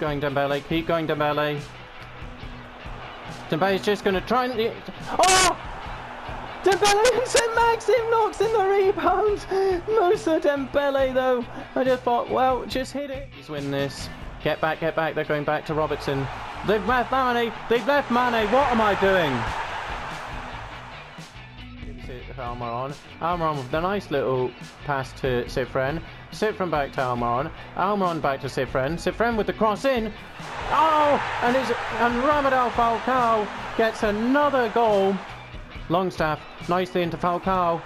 Keep going, Dembele. Keep going, Dembele. Dembele's just going to try and... Oh! Dembele, St. Maxim knocks in the rebound. Musa Dembele, though. I just thought, well, just hit it. He's winning this. Get back, get back. They're going back to Robertson. They've left Mane. They've left Mane. What am I doing? Almiron. Almiron with a nice little pass to Cifren. Cifren back to Almiron. Almiron back to Cifren. Cifren with the cross in. Oh! And Ramadal Falcao gets another goal. Longstaff nicely into Falcao.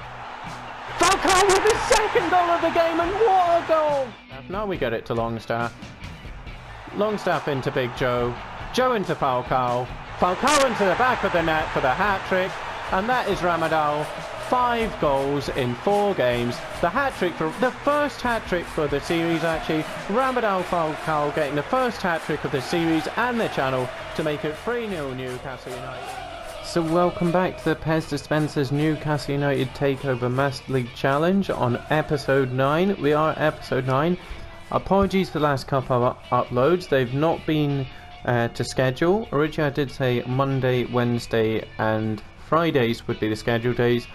Falcao with the second goal of the game, and what a goal! Now we get it to Longstaff. Longstaff into Big Joe. Joe into Falcao. Falcao into the back of the net for the hat-trick. And that is Ramadal. 5 goals in 4 games. The hat-trick for the first hat-trick for the series, actually. Ramadal Falcao getting the first hat-trick of the series and the channel to make it 3-0 Newcastle United. So welcome back to the PES Dispensers Newcastle United Takeover Master League Challenge on episode 9. We are episode 9. Apologies for the last couple of uploads. They've not been to schedule. Originally I did say Monday, Wednesday and Fridays would be the scheduled days.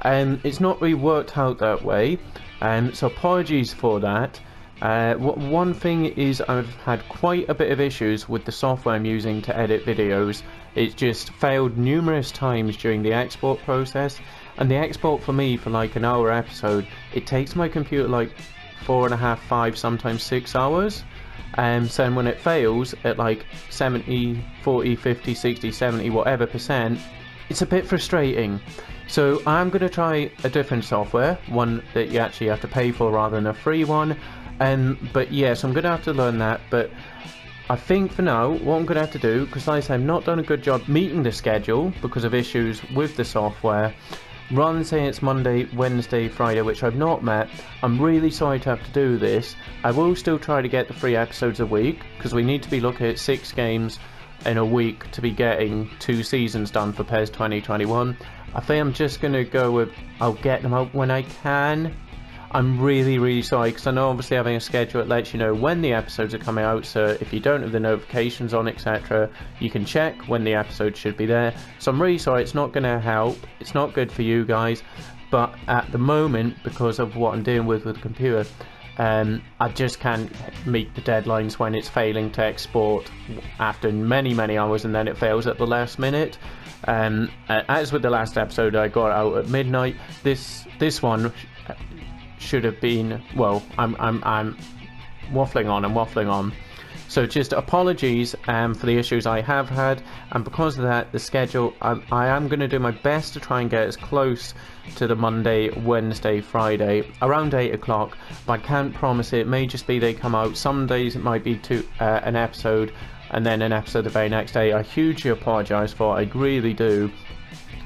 It's not really worked out that way, so apologies for that. One thing is I've had quite a bit of issues with the software I'm using to edit videos. It's just failed numerous times during the export process, and the export for me for like an hour episode, it takes my computer like 4.5, 5, sometimes 6 hours. So when it fails at like 70, 40, 50, 60, 70, whatever percent, it's a bit frustrating. So I'm going to try a different software, one that you actually have to pay for rather than a free one. But yes, I'm going to have to learn that. But I think for now, what I'm going to have to do, because like I say, I've not done a good job meeting the schedule because of issues with the software. Rather than saying it's Monday, Wednesday, Friday, which I've not met, I'm really sorry to have to do this. I will still try to get the 3 episodes a week, because we need to be looking at 6 games in a week to be getting 2 seasons done for PES 2021. I think I'm just going to go with I'll get them out when I can. I'm really sorry, because I know obviously having a schedule, it lets you know when the episodes are coming out, so if you don't have the notifications on, etc., you can check when the episode should be there. So I'm really sorry, it's not going to help, it's not good for you guys, but at the moment, because of what I'm dealing with the computer, I just can't meet the deadlines when it's failing to export after many hours, and then it fails at the last minute. As with the last episode, I got out at midnight. This one should have been, well, I'm waffling on. So just apologies for the issues I have had, and because of that, the schedule, I am going to do my best to try and get as close to the Monday, Wednesday, Friday around 8 o'clock, but I can't promise it. It may just be they come out. Some days it might be an episode and then an episode the very next day. I hugely apologise for it, I really do.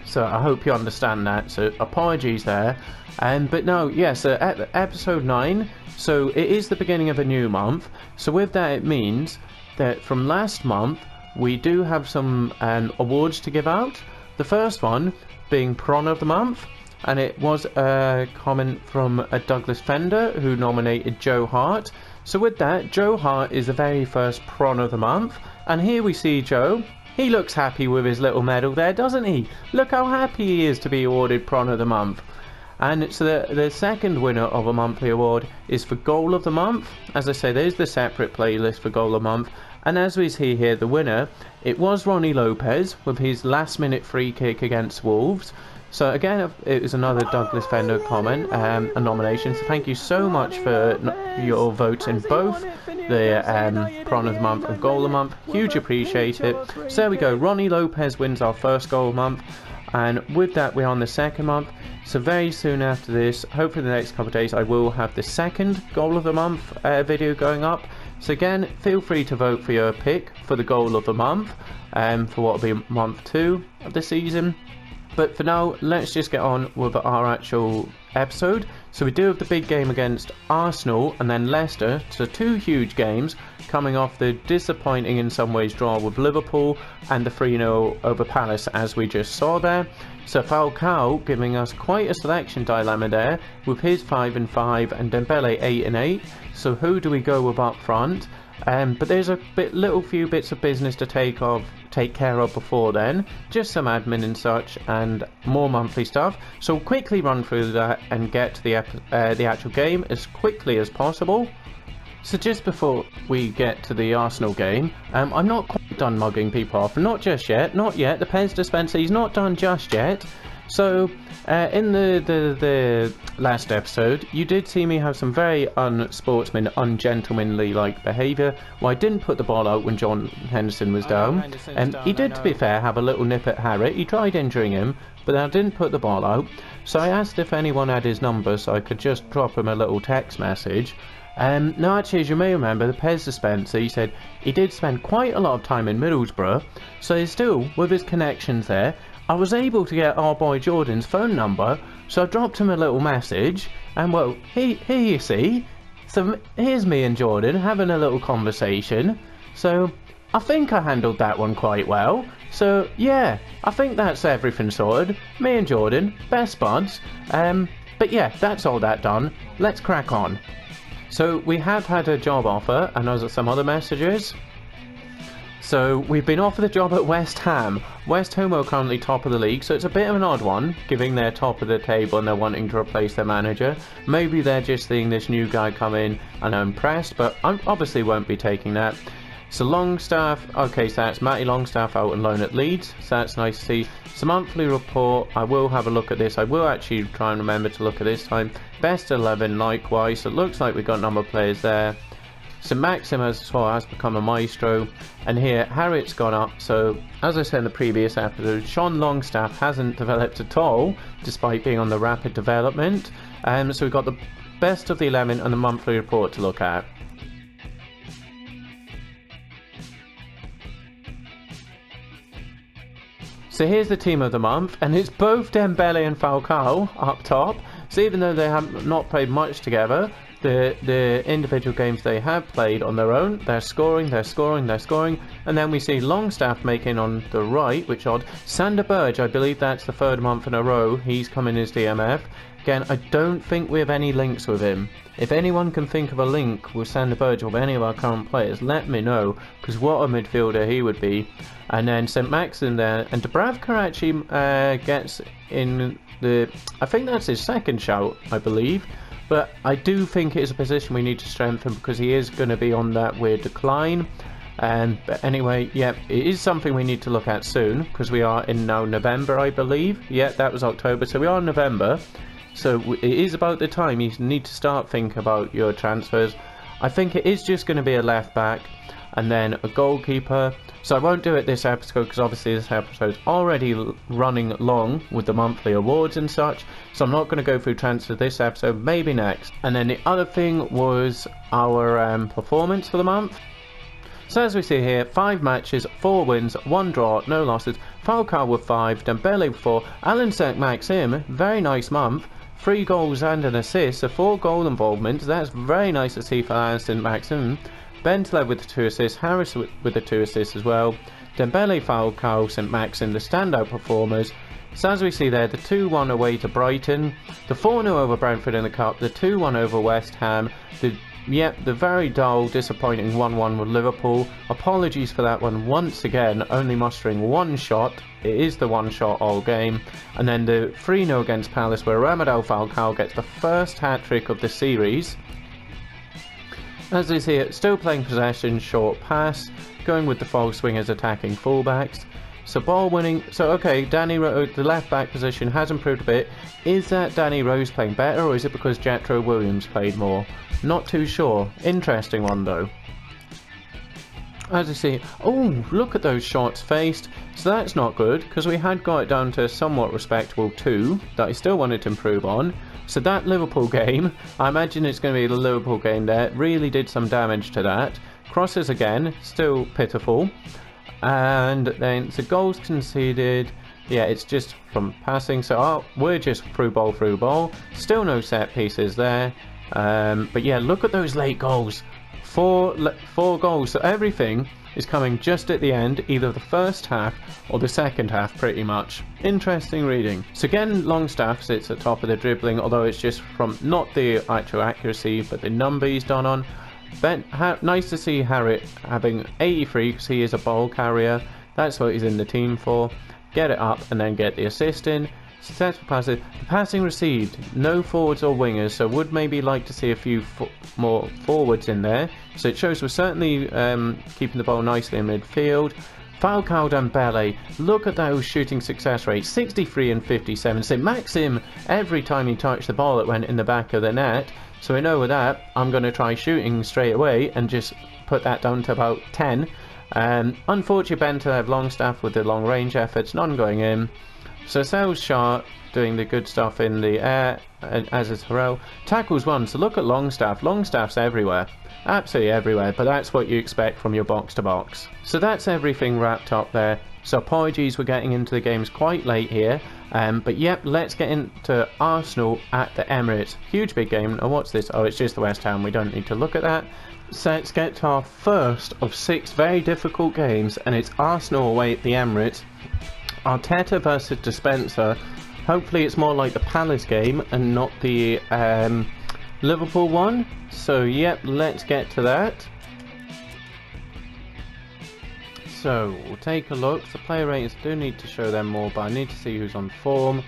So I hope you understand that. So apologies there. But no, yeah, so episode 9, so it is the beginning of a new month. So with that, it means that from last month, we do have some awards to give out. The first one being Prawn of the Month, and it was a comment from a Douglas Fender who nominated Joe Hart. So with that, Joe Hart is the very first Prawn of the Month, and here we see Joe. He looks happy with his little medal there, doesn't he? Look how happy he is to be awarded Prawn of the Month. And so the second winner of a monthly award is for Goal of the Month. As I say, there's the separate playlist for Goal of the Month. And as we see here, the winner, it was Ronnie Lopez with his last minute free kick against Wolves. So again, it was another Douglas Fender comment, a nomination. So thank you so much for your votes in both the Prawn of the Month and Goal of the Month. Huge appreciate it. So there we go. Ronnie Lopez wins our first Goal of the Month. And with that, we're on the second month. So very soon after this, hopefully the next couple of days, I will have the second Goal of the Month video going up. So again, feel free to vote for your pick for the Goal of the Month for what will be month 2 of the season. But for now, let's just get on with our actual episode. So we do have the big game against Arsenal and then Leicester. So 2 huge games coming off the disappointing in some ways draw with Liverpool and the 3-0 over Palace, as we just saw there. So Falcao giving us quite a selection dilemma there with his 5 and 5 and Dembele 8 and 8. So who do we go with up front? But there's a little few bits of business to take care of before then, just some admin and such, and more monthly stuff. So we'll quickly run through that and get to the actual game as quickly as possible. So just before we get to the Arsenal game, I'm not quite done mugging people off, not just yet, not yet. The PES dispenser, he's not done just yet. So in the last episode, you did see me have some very ungentlemanly like behaviour. Well, I didn't put the ball out when John Henderson was down, and he did, to be fair, have a little nip at Harriet. He tried injuring him, but I didn't put the ball out. So I asked if anyone had his number so I could just drop him a little text message. No, actually, as you may remember, the PES dispenser, he said he did spend quite a lot of time in Middlesbrough, so he's still, with his connections there, I was able to get our boy Jordan's phone number, so I dropped him a little message, and well, here you see, so here's me and Jordan having a little conversation, so I think I handled that one quite well. So yeah, I think that's everything sorted, me and Jordan, best buds, but yeah, that's all that done, let's crack on. So we have had a job offer, and those are some other messages. So we've been offered a job at West Ham. West Ham are currently top of the league, so it's a bit of an odd one, giving their top of the table and they're wanting to replace their manager. Maybe they're just seeing this new guy come in and are impressed, but I obviously won't be taking that. So Longstaff, okay, so that's Matty Longstaff out on loan at Leeds, so that's nice to see. So monthly report, I will have a look at this. I will actually try and remember to look at this time. Best 11 likewise, so it looks like we've got a number of players there. So Maxim as well has become a maestro, and here Harriet's gone up. So as I said in the previous episode, Sean Longstaff hasn't developed at all, despite being on the rapid development. So we've got the best of the 11 and the monthly report to look at. So here's the team of the month, and it's both Dembele and Falcao up top. So even though they have not played much together, the individual games they have played on their own, they're scoring, and then we see Longstaff making on the right, which odd. Sander Berge, I believe that's the third month in a row he's coming as DMF. Again, I don't think we have any links with him. If anyone can think of a link with Sander Berge or any of our current players, let me know, because what a midfielder he would be. And then St. Max in there, and Dubravka actually gets in the, I think that's his second shout, I believe. But I do think it is a position we need to strengthen because he is going to be on that weird decline. But anyway, yeah, it is something we need to look at soon because we are in now November, I believe. Yeah, that was October, so we are in November. So it is about the time you need to start thinking about your transfers. I think it is just going to be a left back and then a goalkeeper. So I won't do it this episode because obviously this episode's already running long with the monthly awards and such. So I'm not going to go through transfers this episode, maybe next. And then the other thing was our performance for the month. So as we see here, 5 matches, 4 wins, 1 draw, no losses. Falcao with 5, Dembele with 4, Alan St-Maxim, very nice month. 3 goals and an assist, so 4 goal involvements. That's very nice to see for Alan St-Maxim. Bentley with the 2 assists, Harris with the 2 assists as well. Dembele, Falcao, St-Maxim, the standout performers. So as we see there, the 2-1 away to Brighton, the 4-0 over Brentford in the Cup, the 2-1 over West Ham, the very dull, disappointing 1-1 with Liverpool. Apologies for that one once again, only mustering 1 shot. It is the 1 shot all game. And then the 3-0 against Palace where Ramadou Falcao gets the first hat-trick of the series. As we see it, still playing possession, short pass, going with the false wingers attacking fullbacks. So ball winning, so okay, Danny Rose, the left back position has improved a bit. Is that Danny Rose playing better or is it because Jetro Williams played more? Not too sure. Interesting one though. As you see, oh, look at those shots faced. So that's not good because we had got it down to a somewhat respectable 2 that I still wanted to improve on. So that Liverpool game, I imagine it's going to be the Liverpool game there, really did some damage to that. Crosses again, still pitiful. And then the goals conceded, yeah, it's just from passing. So we're just through ball. Still no set pieces there. But yeah, look at those late goals. 4 goals. So everything is coming just at the end, either the first half or the second half pretty much. Interesting reading. So again, Longstaff sits at top of the dribbling, although it's just from not the actual accuracy but the number he's done on. Nice to see Harrit having 83 because he is a ball carrier. That's what he's in the team for. Get it up and then get the assist in. Successful passes. The passing received. No forwards or wingers, so would maybe like to see a few more forwards in there. So it shows we're certainly keeping the ball nicely in midfield. Falcao Dembele, look at those shooting success rates, 63 and 57. So Maxim, every time he touched the ball it went in the back of the net. So we know with that, I'm going to try shooting straight away and just put that down to about 10. Unfortunately, Bento have Longstaff with the long range efforts, none going in. So Sells Sharp doing the good stuff in the air, as is Harrell. Tackles one, so look at Longstaff. Longstaff's everywhere. Absolutely everywhere, but that's what you expect from your box to box. So that's everything wrapped up there. So apologies, we're getting into the games quite late here. But yep, let's get into Arsenal at the Emirates. Huge big game. Now what's this? Oh, it's just the West Ham. We don't need to look at that. So let's get to our first of 6 very difficult games, and it's Arsenal away at the Emirates. Arteta versus Dispenser. Hopefully it's more like the Palace game and not the Liverpool one. So yep, let's get to that. So we'll take a look. The player ratings do need to show them more, but I need to see who's on form.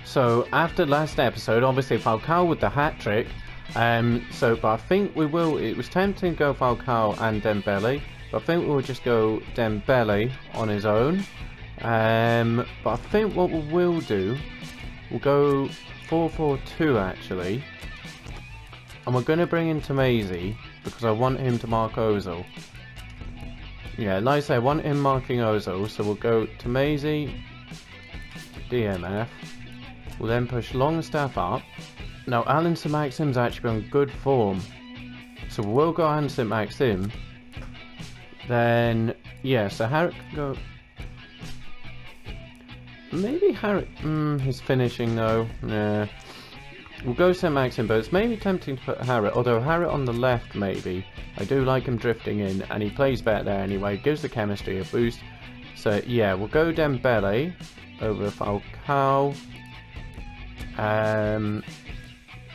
So after last episode, obviously Falcao with the hat-trick. But I think we will. It was tempting to go Falcao and Dembele, but I think we'll just go Dembele on his own. But I think what we will do, we'll go 4-4-2 actually, and we're going to bring in Tomazi because I want him to mark Ozil. Yeah, like I say, I want him marking Ozil, so we'll go Tomazi, DMF. We'll then push Longstaff up. Now Alan St Maxim's actually on good form, so we'll go Alan St Maxim. Then yeah, so Harry can go. Maybe Harry. He's finishing though. Yeah. We'll go St Maxim, but it's maybe tempting to put Harrit. Although Harrit on the left, maybe. I do like him drifting in, and he plays better there anyway. Gives the chemistry a boost. So yeah, we'll go Dembele over Falcao.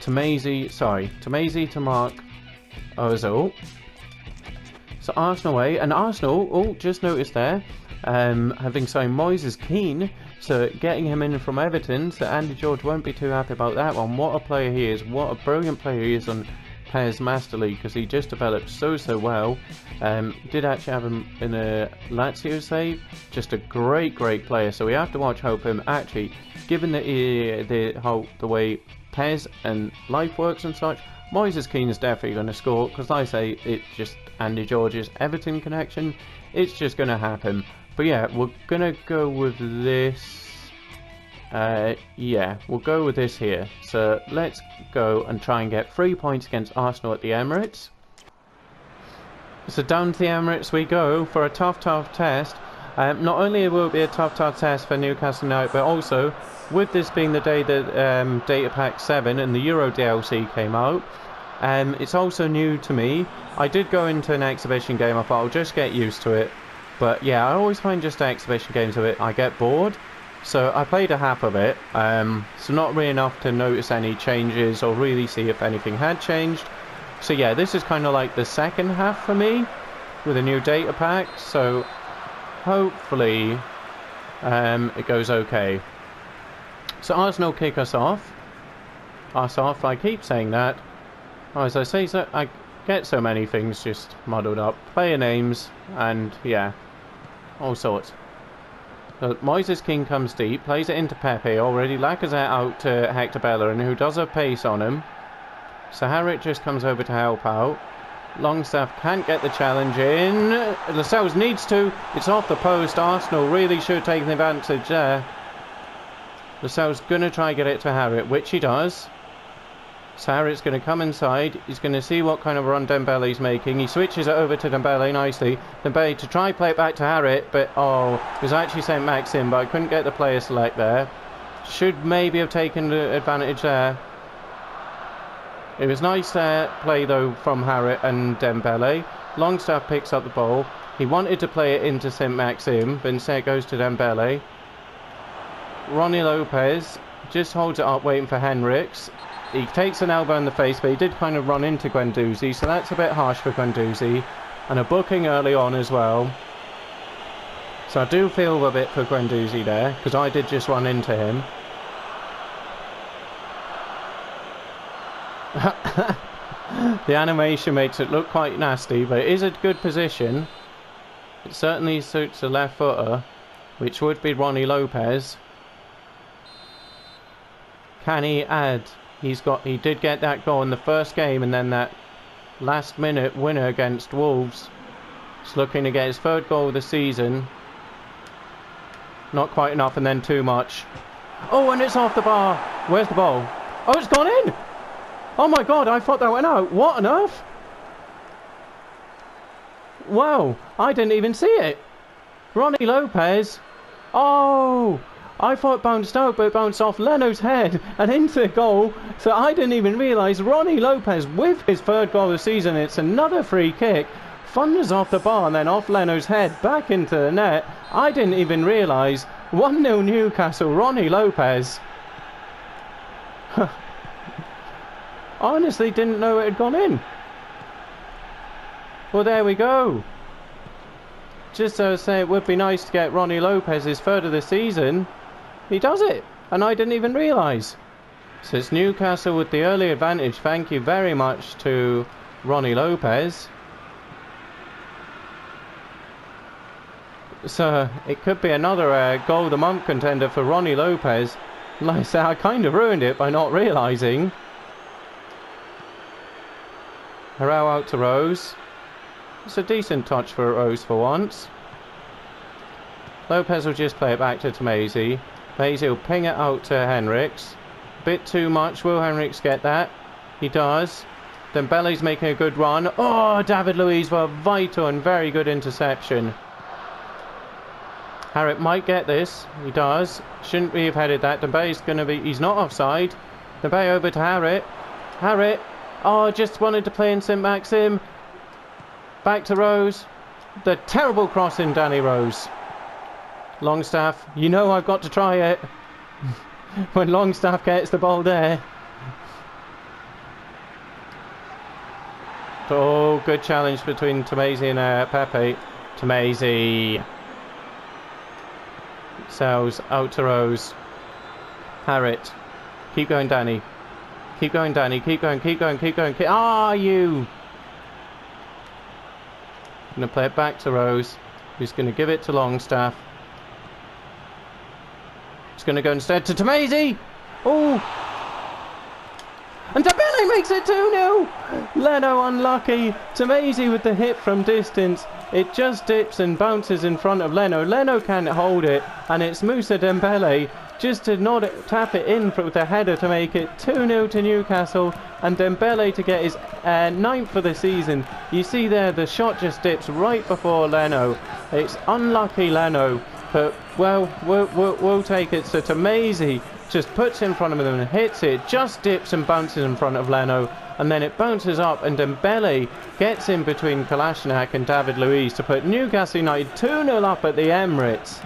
Tomazi to mark Ozil. So Arsenal away, and Arsenal, oh, just noticed there, having signed Moises Keane, so getting him in from Everton, so Andy George won't be too happy about that one. What a player he is, what a brilliant player he is on PES Master League, because he just developed so well. Did actually have him in a Lazio save, just a great player, so we have to watch hope him. Actually, given the way PES and life works and such, Moises Keane is definitely going to score, because like I say, it's just Andy George's Everton connection, it's just going to happen. But yeah, we're going to go with this. Yeah, we'll go with this here. So let's go and try and get 3 points against Arsenal at the Emirates. So down to the Emirates we go for a tough test. Not only will it be a tough test for Newcastle United, but also with this being the day that Data Pack 7 and the Euro DLC came out, it's also new to me. I did go into an exhibition game, I thought I'll just get used to it. But yeah, I always find just exhibition games of it, I get bored. So I played a half of it, so not really enough to notice any changes or really see if anything had changed. So yeah, this is kind of like the second half for me, with a new data pack, so hopefully it goes okay. So Arsenal kick us off. I keep saying that. As I say, so I get so many things just muddled up. Player names, and yeah, all sorts. So Moises Keane comes deep, plays it into Pepe already. Lacazette out to Hector Bellerin, who does have pace on him. So Harrit just comes over to help out. Longstaff can't get the challenge in. Lascelles needs to. It's off the post. Arsenal really should have taken advantage there. Lascelles going to try and get it to Harrit, which he does. So Harrit's going to come inside. He's going to see what kind of run Dembele's making. He switches it over to Dembele nicely. Dembele to try play it back to Harrit, but oh, it was actually St Maxim, but I couldn't get the player select there. Should maybe have taken the advantage there. It was nice play though from Harrit and Dembele. Longstaff picks up the ball. He wanted to play it into St Maxim, but instead it goes to Dembele. Ronnie Lopez just holds it up waiting for Henriks. he takes an elbow in the face, but he did kind of run into Guendouzi, so that's a bit harsh for Guendouzi. And a booking early on as well. So I do feel a bit for Guendouzi there, because I did just run into him. The animation makes it look quite nasty, but it is a good position. It certainly suits a left footer, which would be Ronnie Lopez. Can he add? He did get that goal in the first game, and then that last minute winner against Wolves. He's looking to get his third goal of the season. Not quite enough, and then too much. Oh, and it's off the bar. Where's the ball? Oh, it's gone in! Oh my god, I thought that went out. What on earth? Wow, I didn't even see it. Ronnie Lopez. Oh, I thought it bounced out, but it bounced off Leno's head and into the goal. So I didn't even realise Ronnie Lopez with his third goal of the season. It's another free kick. Thunders off the bar and then off Leno's head back into the net. I didn't even realise. 1-0 Newcastle, Ronnie Lopez. Honestly didn't know it had gone in. Well, there we go. Just as I say, it would be nice to get Ronnie Lopez his third of the season. He does it, and I didn't even realise. So it's Newcastle with the early advantage. Thank you very much to Ronnie Lopez. So it could be another goal of the month contender for Ronnie Lopez. Like I said, I kind of ruined it by not realising. Harrell out to Rose. It's a decent touch for Rose for once. Lopez will just play it back to Tamezi. Tamezi will ping it out to Henriks. Bit too much. Will Henriks get that? He does. Dembele's making a good run. Oh, David Luiz for a vital and very good interception. Harrit might get this. He does. Shouldn't we have headed that? Dembele's going to be... He's not offside. Dembele over to Harrit. Harrit. Oh, just wanted to play in St. Maxim. Back to Rose. The terrible cross in Danny Rose. Longstaff. You know I've got to try it. When Longstaff gets the ball there. Oh, good challenge between Tamezi and Pepe. Tamezi. Sells out to Rose. Harrit. Keep going, Danny. Keep going, Danny. Keep going, keep going, keep going. You! Going to play it back to Rose, who's going to give it to Longstaff. It's going to go instead to Tamezi. Oh! And Dembele makes it 2-0! Leno unlucky. Tamezi with the hit from distance. It just dips and bounces in front of Leno. Leno can't hold it, and it's Moussa Dembele just to not tap it in with the header to make it 2-0 to Newcastle, and Dembele to get his 9th for the season. You see there, the shot just dips right before Leno. It's unlucky Leno, but well, we'll take it. So Tamezi just puts in front of him and hits it, just dips and bounces in front of Leno, and then it bounces up, and Dembele gets in between Kolasinac and David Luiz to put Newcastle United 2-0 up at the Emirates.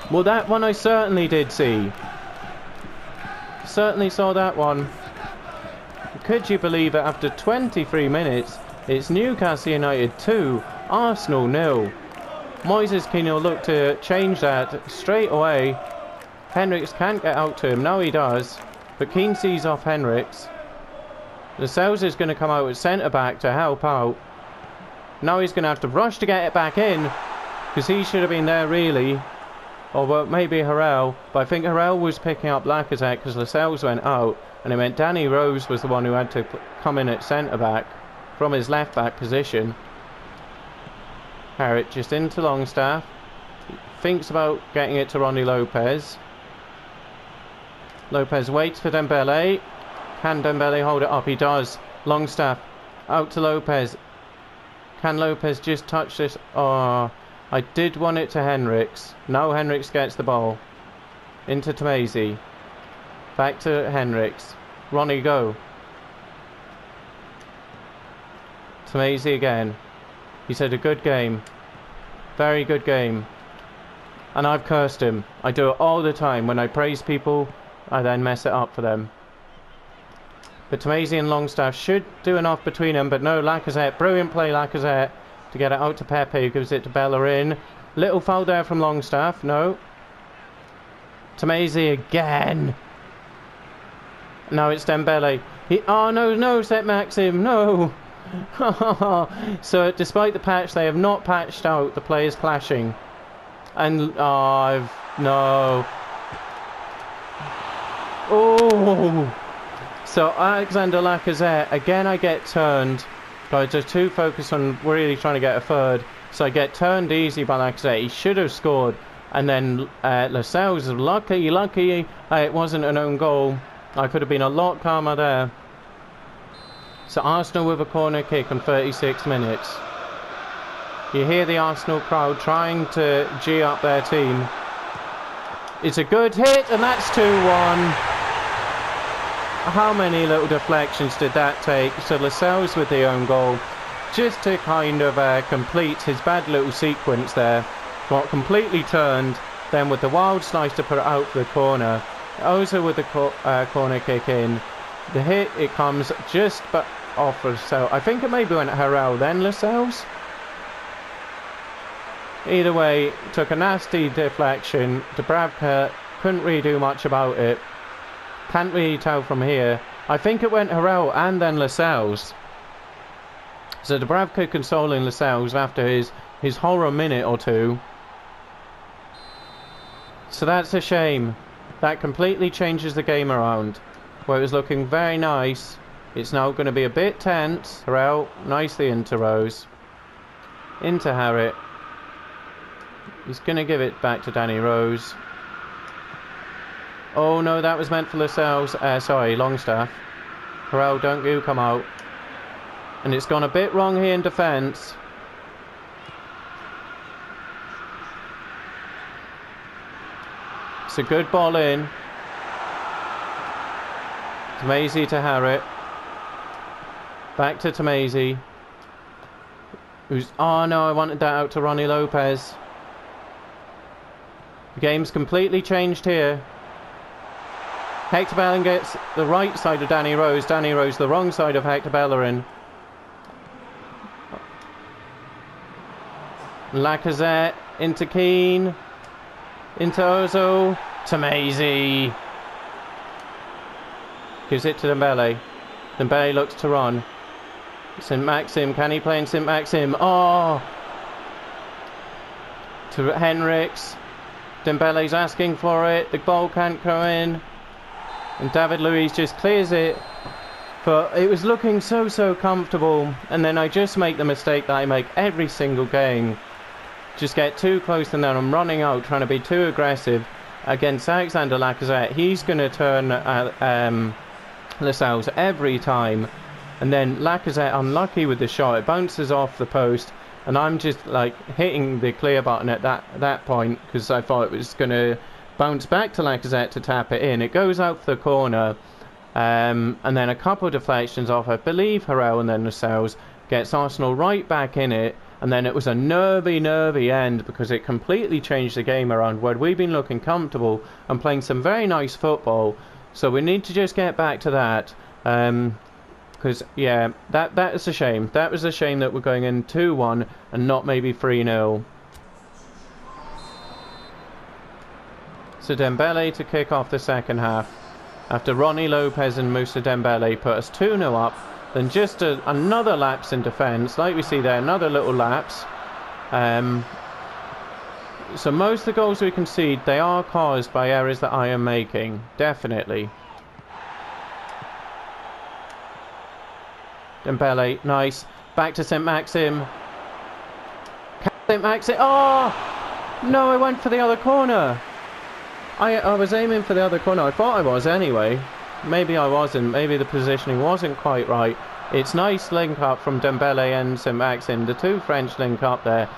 Well, that one I certainly did see. Certainly saw that one. Could you believe it? After 23 minutes, it's Newcastle United 2, Arsenal 0. Moises Keane will look to change that straight away. Henriks can't get out to him. Now he does. But Keane sees off Henriks. Lascelles is going to come out at centre-back to help out. Now he's going to have to rush to get it back in, because he should have been there really. Or well, maybe Harrell. But I think Harrell was picking up Lacazette because Lascelles went out. And it meant Danny Rose was the one who had to come in at centre-back from his left-back position. Harrit just into Longstaff. Thinks about getting it to Ronnie Lopez. Lopez waits for Dembele. Can Dembele hold it up? He does. Longstaff out to Lopez. Can Lopez just touch this? Oh, I did want it to Henriks. Now Henriks gets the ball. Into Tamezi. Back to Henriks. Ronnie, go. Tamezi again. He said a good game. Very good game. And I've cursed him. I do it all the time. When I praise people, I then mess it up for them. But Tomasi and Longstaff should do enough between them, but no, Lacazette, brilliant play Lacazette to get it out to Pepe, who gives it to Bellerin. Little foul there from Longstaff, no. Tomasi again. Now it's Dembele. Oh no, St. Maxim, no. So despite the patch, they have not patched out the players clashing. And no. Oh. So Alexander Lacazette, again I get turned. Guys, just too focused on really trying to get a third. So I get turned easy by Lacazette. He should have scored. And then Lascelles is lucky it wasn't an own goal. I could have been a lot calmer there. So Arsenal with a corner kick on 36 minutes. You hear the Arsenal crowd trying to G up their team. It's a good hit, and that's 2-1. How many little deflections did that take? So Lascelles with the own goal, just to kind of complete his bad little sequence there. Got completely turned, then with the wild slice to put it out for the corner. Oza with the corner kick in. The hit, it comes just off Lascelles. I think it maybe went Harrell, then Lascelles. Either way, took a nasty deflection. Dubravka couldn't really do much about it. Can't really tell from here. I think it went Harrell and then Lascelles. So Dubravka consoling Lascelles after his horror minute or two. So that's a shame. That completely changes the game around. Where it was looking very nice, it's now going to be a bit tense. Harrell nicely into Rose. Into Harriet. He's going to give it back to Danny Rose. Oh no, that was meant for Lascelles. Sorry, Longstaff. Harrell, don't you come out. And it's gone a bit wrong here in defence. It's a good ball in. Tomasi to Harriet. Back to Tomasi. Oh no, I wanted that out to Ronnie Lopez. The game's completely changed here. Hector Bellerin gets the right side of Danny Rose. Danny Rose the wrong side of Hector Bellerin. Lacazette into Keane. Into Ozil. Tomasi. Gives it to Dembele. Dembele looks to Ron. St. Maxim. Can he play in St. Maxim? Oh! To Henriks. Dembele's asking for it. The ball can't go in. And David Luiz just clears it. But it was looking so comfortable. And then I just make the mistake that I make every single game. Just get too close and then I'm running out trying to be too aggressive against Alexander Lacazette. He's going to turn Lascelles every time. And then Lacazette unlucky with the shot. It bounces off the post. And I'm just like hitting the clear button at that point because I thought it was going to bounce back to Lacazette to tap it in. It goes out for the corner. And then a couple of deflections off, I believe, Harrell and then Lascelles gets Arsenal right back in it. And then it was a nervy end because it completely changed the game around where we've been looking comfortable and playing some very nice football. So we need to just get back to that. Because, yeah, that is a shame. That was a shame that we're going in 2-1 and not maybe 3-0. So Dembele to kick off the second half. After Ronnie Lopez and Moussa Dembele put us 2-0 up. Then just another lapse in defence. Like we see there, another little lapse. So most of the goals we concede, they are caused by errors that I am making. Definitely. Dembele, nice. Back to St. Maxim. St. Maxim. Oh! No, I went for the other corner. I was aiming for the other corner. I thought I was anyway. Maybe I wasn't. Maybe the positioning wasn't quite right. It's nice link up from Dembele and St. Maxim. The two French link up there.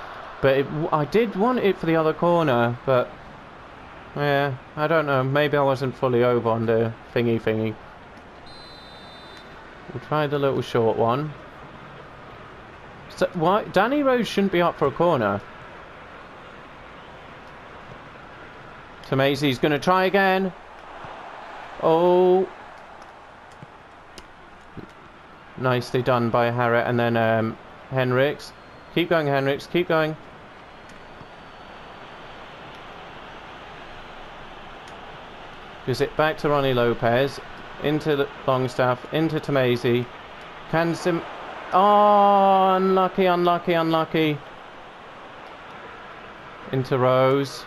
But I did want it for the other corner. But, yeah, I don't know. Maybe I wasn't fully over on the thingy. We'll try the little short one. So, why? Danny Rose shouldn't be up for a corner. Tomasi's going to try again. Oh. Nicely done by Harrett and then Henriks. Keep going, Henriks. Keep going. Gives it back to Ronnie Lopez. Into Longstaff. Into Tomasi. Can Sim... Oh, unlucky, unlucky, unlucky. Into Rose.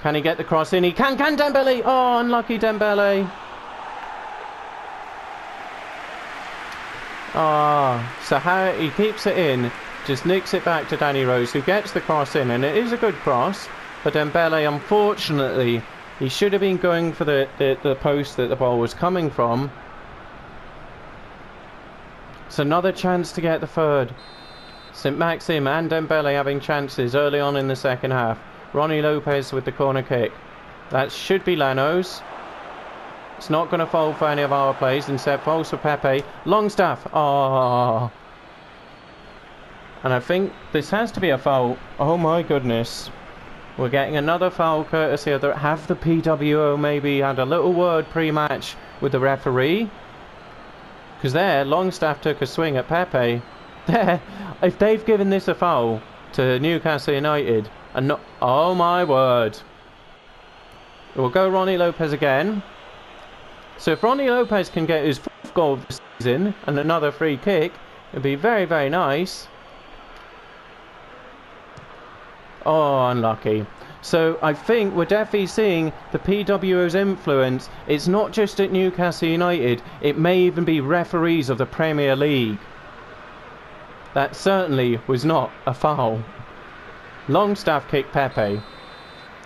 Can he get the cross in? He can Dembele! Oh, unlucky Dembele. So how he keeps it in, just nicks it back to Danny Rose, who gets the cross in, and it is a good cross. But Dembele, unfortunately, he should have been going for the post that the ball was coming from. It's another chance to get the third. St. Maxim and Dembele having chances early on in the second half. Ronnie Lopez with the corner kick. That should be Lano's. It's not going to fall for any of our plays. Instead falls for Pepe. Longstaff. Oh. And I think this has to be a foul. Oh my goodness. We're getting another foul courtesy of the... Have the PWO maybe had a little word pre-match with the referee? Because there, Longstaff took a swing at Pepe. There, if they've given this a foul to Newcastle United, and not... Oh my word. We'll go Ronnie Lopez again. So if Ronnie Lopez can get his 4th goal of the season and another free kick, it'd be very, very nice. Oh, unlucky. So I think we're definitely seeing the PWO's influence. It's not just at Newcastle United, it may even be referees of the Premier League. That certainly was not a foul. Longstaff kicked Pepe.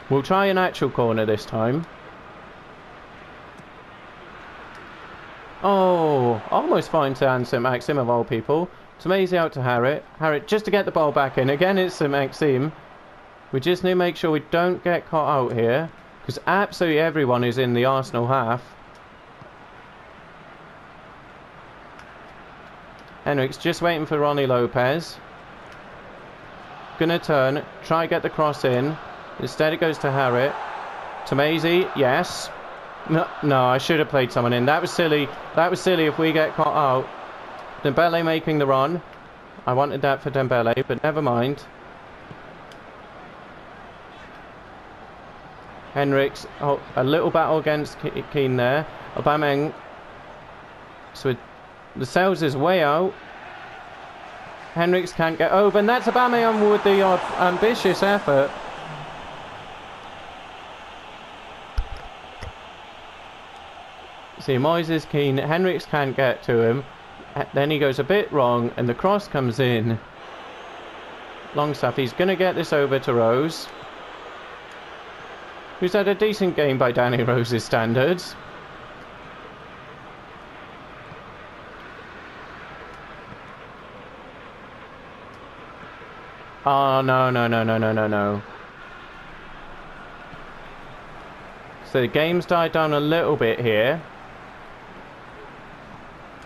We'll try an actual corner this time. Oh, almost fine to hand St. Maxim of all people. Tomasi out to Harrett. Harrett just to get the ball back in. Again, it's St. Maxim. We just need to make sure we don't get caught out here, because absolutely everyone is in the Arsenal half. Henriks just waiting for Ronnie Lopez. Gonna turn, try get the cross in. Instead it goes to Harrett. Tomasi, yes. No, I should have played someone in. That was silly. That was silly if we get caught out. Dembele making the run. I wanted that for Dembele, but never mind. Henriks, oh, a little battle against Keane there. Aubameyang. So the Sales is way out. Henriks can't get over, and that's Aubameyang with the ambitious effort. See, Moyes is keen. Henriks can't get to him. Then he goes a bit wrong, and the cross comes in. Longstaff, he's going to get this over to Rose, who's had a decent game by Danny Rose's standards. Oh, no. So the game's died down a little bit here.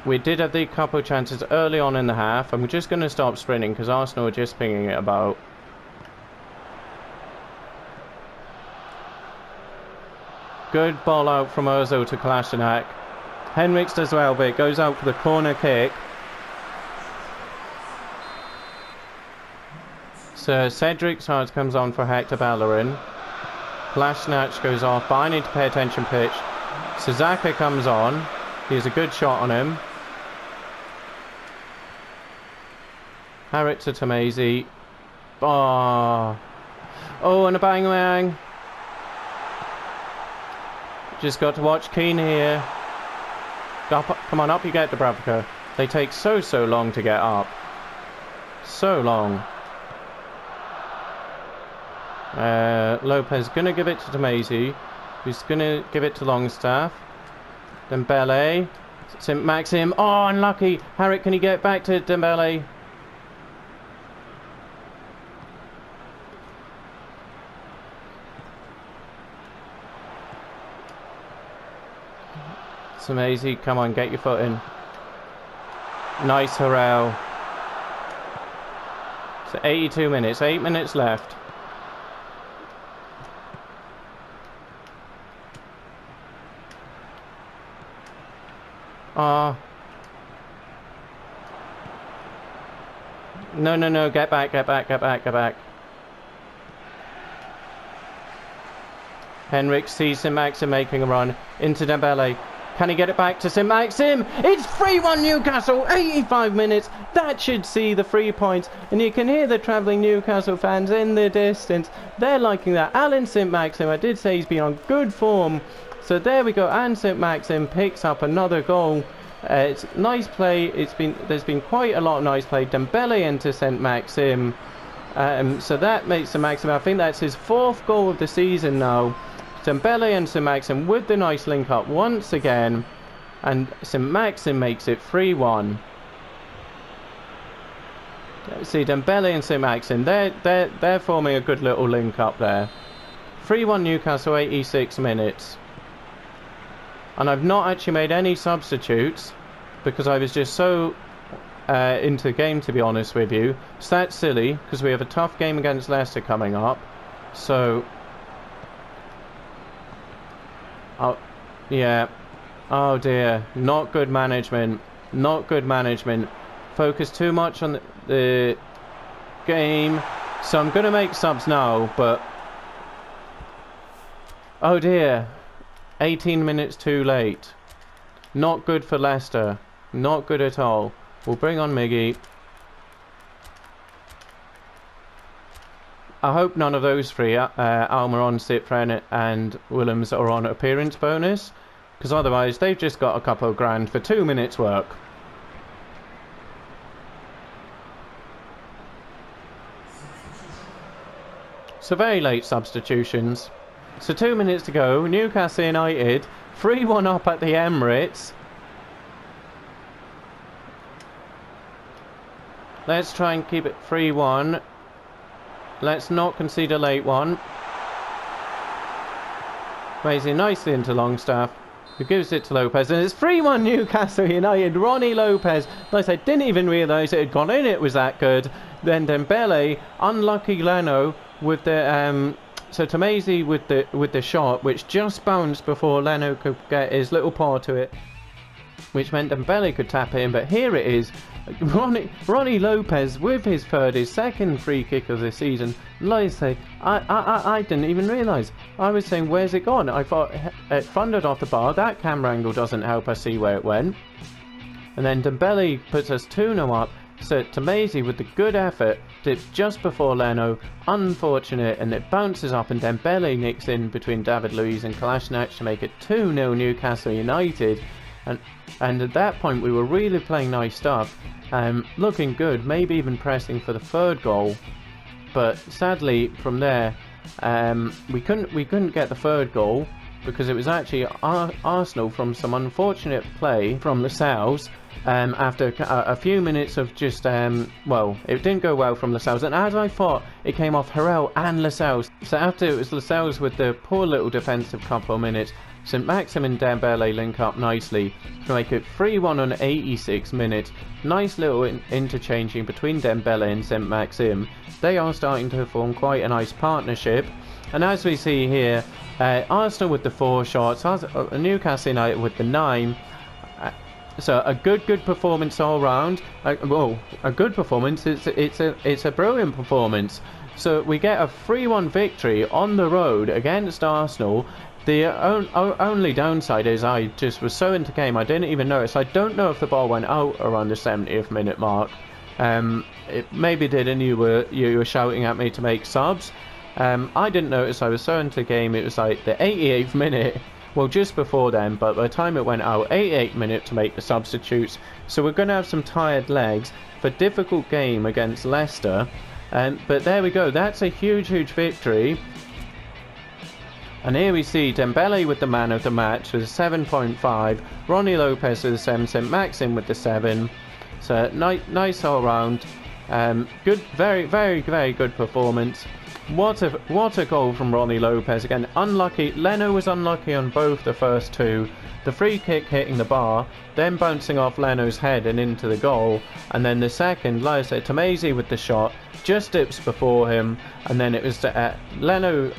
We did have the couple of chances early on in the half. I'm just going to stop sprinting because Arsenal are just pinging it about. Good ball out from Ozil to Kolasinac. Henriks does well, but it goes out for the corner kick. So Cedric Sards comes on for Hector Bellerin. Kolasinac goes off, but I need to pay attention pitch. Suzaka comes on. He has a good shot on him. Harrett to Tomasi. Oh, and a bang. Just got to watch Keane here. Come on up, you get Dubravka. They take so long to get up. So long. Lopez gonna give it to Tomasi, who's gonna give it to Longstaff. Dembele, St. Maxim. Oh, unlucky. Harrett, can he get back to Dembele? Tomasi, come on, get your foot in. Nice, Harrell. So 82 minutes, 8 minutes left. No, no, no, get back, get back, get back, get back. Henrik sees St-Maxim making a run into Dembele. Can he get it back to St-Maxim? It's 3-1 Newcastle, 85 minutes. That should see the 3 points. And you can hear the travelling Newcastle fans in the distance. They're liking that. Alan St-Maxim, I did say he's been on good form. So there we go. And St-Maxim picks up another goal. It's nice play. There's been quite a lot of nice play. Dembele into St-Maxim. So that makes St-Maxim, I think that's his 4th goal of the season now. Dembele and St-Maxim with the nice link up once again, and St-Maxim makes it 3-1. See, Dembele and St-Maxim, they're forming a good little link up there. 3-1 Newcastle, 86 minutes. And I've not actually made any substitutes because I was just so into the game, to be honest with you. So that's silly because we have a tough game against Leicester coming up. So oh, yeah. Oh dear. Not good management. Not good management. Focus too much on the game. So I'm going to make subs now, but... oh dear. 18 minutes too late. Not good for Leicester. Not good at all. We'll bring on Miggy. I hope none of those three, Almiron, Citfren and Willems, are on appearance bonus, because otherwise they've just got a couple of grand for 2 minutes work. So very late substitutions. So 2 minutes to go. Newcastle United 3-1 up at the Emirates. Let's try and keep it 3-1. Let's not concede a late one. Amazing, nicely into Longstaff, who gives it to Lopez, and it's 3-1 Newcastle United. Ronnie Lopez, like I said, didn't even realise it had gone in, it was that good. Then Dembele, unlucky Leno with the so Tamezi with the shot, which just bounced before Leno could get his little paw to it, which meant Dembele could tap it in. But here it is, Ronnie Lopez with his second free kick of the season. Like I say, I didn't even realise. I was saying, where's it gone? I thought it thundered off the bar. That camera angle doesn't help us see where it went. And then Dembele puts us 2-0 up. So Tamezi with the good effort dips just before Leno. Unfortunate, and it bounces up, and Dembele nicks in between David Luiz and Kolasinac to make it 2-0 Newcastle United. And at that point we were really playing nice stuff, looking good, maybe even pressing for the 3rd goal. But sadly from there we couldn't get the 3rd goal, because it was actually Arsenal from some unfortunate play from Lascelles. After a few minutes of just well, it didn't go well from Lascelles, and as I thought, it came off Harrell and Lascelles. So after it was Lascelles with the poor little defensive couple of minutes, St-Maxim and Dembele link up nicely to make it 3-1 on 86 minutes. Nice little interchanging between Dembele and St-Maxim. They are starting to form quite a nice partnership. And as we see here, Arsenal with the 4 shots, Newcastle United with the 9. So a good performance all round. Well, a good performance. It's a brilliant performance. So we get a 3-1 victory on the road against Arsenal. The only downside is I just was so into the game I didn't even notice. I don't know if the ball went out around the 70th minute mark. It maybe did, and you were shouting at me to make subs. I didn't notice. I was so into the game. It was like the 88th minute. Well, just before then, but by the time it went out, 88th minute to make the substitutes. So we're going to have some tired legs for difficult game against Leicester. But there we go. That's a huge victory. And here we see Dembele with the man of the match with a 7.5. Ronnie Lopez with a 7. St-Maxim with the 7. So nice all round. Good, very good performance. What a goal from Ronnie Lopez. Again, unlucky. Leno was unlucky on both the first 2. The free kick hitting the bar, then bouncing off Leno's head and into the goal. And then the second, like I said, Tamezi with the shot, just dips before him. And then it was Leno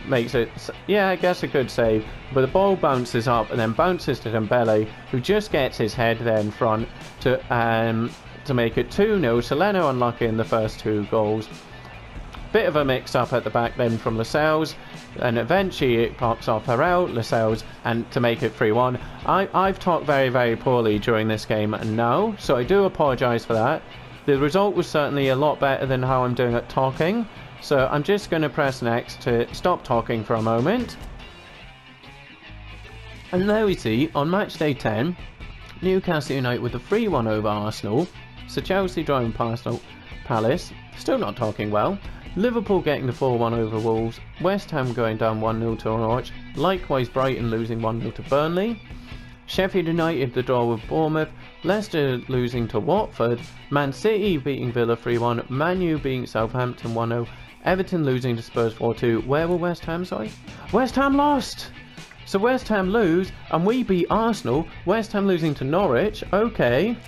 makes it, yeah, I guess a good save, but the ball bounces up and then bounces to Dembele, who just gets his head there in front to make it 2-0. So Leno unlucky in the first 2 goals. Bit of a mix-up at the back then from Lascelles, and eventually it pops off Harrell, Lascelles, and to make it 3-1. I've talked very, very poorly during this game now, so I do apologise for that. The result was certainly a lot better than how I'm doing at talking, so I'm just going to press next to stop talking for a moment. And there we see, on match day 10, Newcastle United with a 3-1 over Arsenal, so Chelsea drawing past Palace, still not talking well. Liverpool getting the 4-1 over Wolves, West Ham going down 1-0 to Norwich, likewise Brighton losing 1-0 to Burnley, Sheffield United the draw with Bournemouth, Leicester losing to Watford, Man City beating Villa 3-1, Man U beating Southampton 1-0, Everton losing to Spurs 4-2, where were West Ham, sorry? West Ham lost! So West Ham lose, and we beat Arsenal, West Ham losing to Norwich, okay.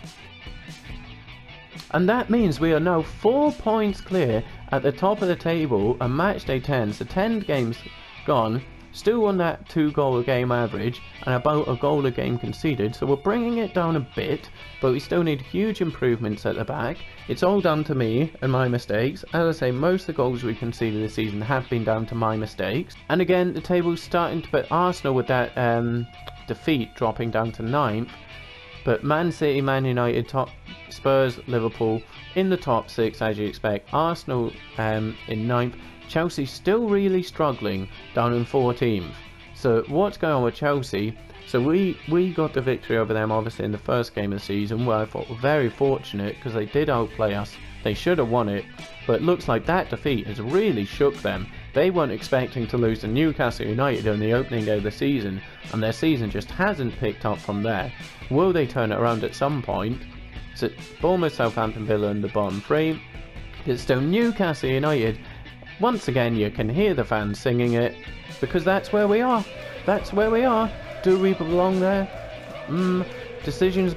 And that means we are now 4 points clear at the top of the table on match day 10, so 10 games gone, still on that 2-goal a game average and about a goal a game conceded, so we're bringing it down a bit, but we still need huge improvements at the back. It's all down to me and my mistakes. As I say, most of the goals we conceded this season have been down to my mistakes. And again, the table's starting to put Arsenal with that defeat dropping down to 9th. But Man City, Man United, Spurs, Liverpool in the top 6 as you expect. Arsenal in 9th. Chelsea still really struggling down in 14th. So what's going on with Chelsea? So we got the victory over them obviously in the first game of the season, where I thought were very fortunate because they did outplay us. They should have won it, but it looks like that defeat has really shook them. They weren't expecting to lose to Newcastle United in the opening day of the season, and their season just hasn't picked up from there. Will they turn it around at some point? So Bournemouth, Southampton, Villa in the bottom 3. It's still Newcastle United. Once again, you can hear the fans singing it, because that's where we are. That's where we are. Do we belong there? Decisions.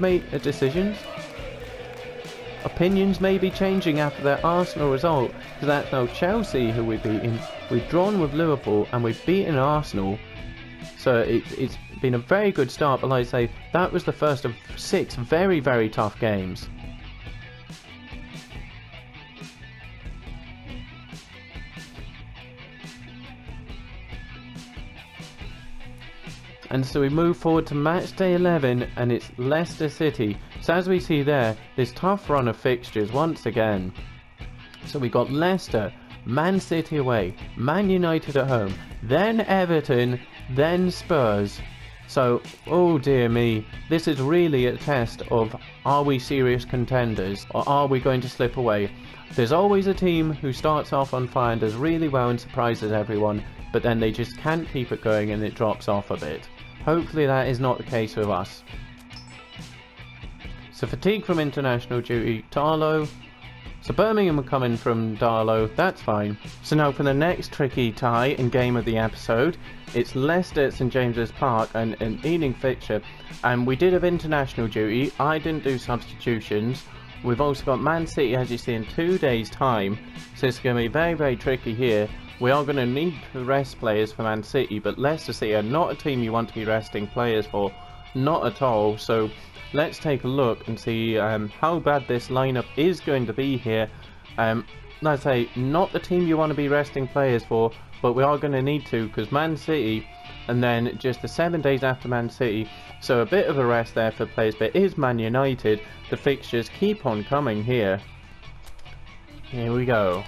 Opinions may be changing after that Arsenal result, because that's now Chelsea who we've beaten. We've drawn with Liverpool and we've beaten Arsenal. So it's been a very good start, but like I say, that was the first of 6 very, very tough games. And so we move forward to match day 11, and it's Leicester City. So as we see there, this tough run of fixtures once again. So we got Leicester, Man City away, Man United at home, then Everton, then Spurs. So, oh dear me, this is really a test of, are we serious contenders, or are we going to slip away? There's always a team who starts off on fire and does really well and surprises everyone, but then they just can't keep it going and it drops off a bit. Hopefully that is not the case with us. So fatigue from international duty, Darlow. So Birmingham are coming from Darlow, that's fine. So now for the next tricky tie and game of the episode, it's Leicester at St James's Park and an evening fixture. And we did have international duty, I didn't do substitutions. We've also got Man City, as you see, in 2 days time, so it's going to be very, very tricky here. We are going to need to rest players for Man City, but Leicester City are not a team you want to be resting players for, not at all. So let's take a look and see how bad this lineup is going to be here. Let's say, not the team you want to be resting players for, but we are going to need to, because Man City, and then just the 7 days after Man City, so a bit of a rest there for players, but it is Man United. The fixtures keep on coming here. Here we go.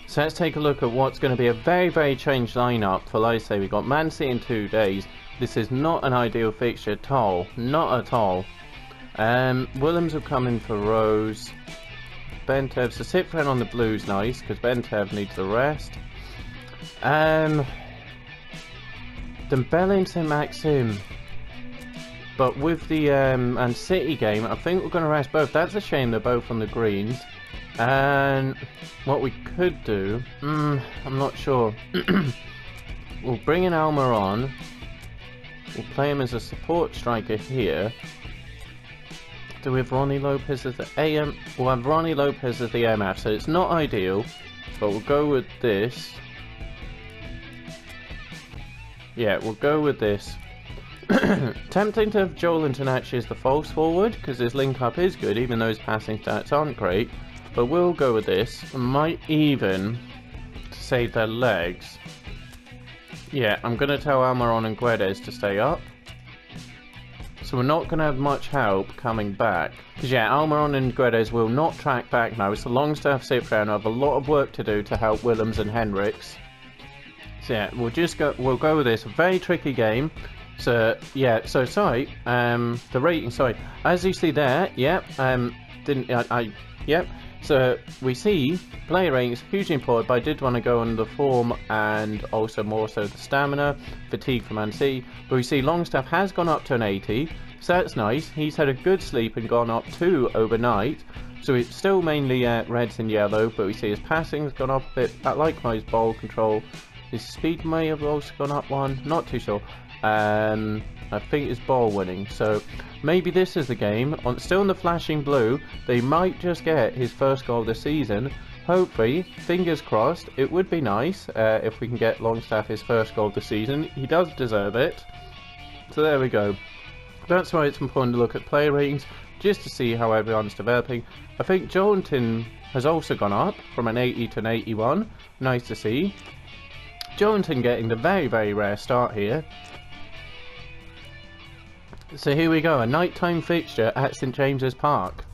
So let's take a look at what's going to be a very, very changed lineup for, like I say, we've got Man City in 2 days. This is not an ideal fixture at all. Not at all. Williams will come in for Rose. Bentev, so Cyprian on the Blues, nice, because Bentev needs the rest. Dembele and St Maxim. But with the Man City game, I think we're going to rest both. That's a shame they're both on the greens. And what we could do, I'm not sure. We'll bring in Almer on. We'll play him as a support striker here. Do we have Ronnie Lopez as the AM? We'll have Ronnie Lopez as the MF, so it's not ideal, but we'll go with this. Yeah, we'll go with this. Tempting to have Joelinton actually as the false forward, because his link-up is good, even though his passing stats aren't great. But we'll go with this. Might even save their legs. Yeah, I'm going to tell Almiron and Guedes to stay up. So we're not going to have much help coming back. Because yeah, Almiron and Guedes will not track back now. It's the Longstaff Cyprian who have a lot of work to do to help Willems and Henriks. So yeah, we'll go with this. A very tricky game. So yeah, so sorry, the rating, sorry. As you see there, yep, yep. So we see player ratings hugely important, but I did want to go on the form and also more so the stamina, fatigue for Man City. But we see Longstaff has gone up to an 80, so that's nice. He's had a good sleep and gone up 2 overnight. So it's still mainly reds and yellow, but we see his passing's gone up a bit, likewise ball control. His speed may have also gone up 1, not too sure. I think it's ball winning, so maybe this is the game. Still in the flashing blue, they might just get his first goal of the season. Hopefully, fingers crossed, it would be nice if we can get Longstaff his first goal of the season. He does deserve it. So there we go. That's why it's important to look at player ratings, just to see how everyone's developing. I think Joelinton has also gone up from an 80 to an 81. Nice to see. Joelinton getting the very, very rare start here. So here we go, a nighttime fixture at St James's Park.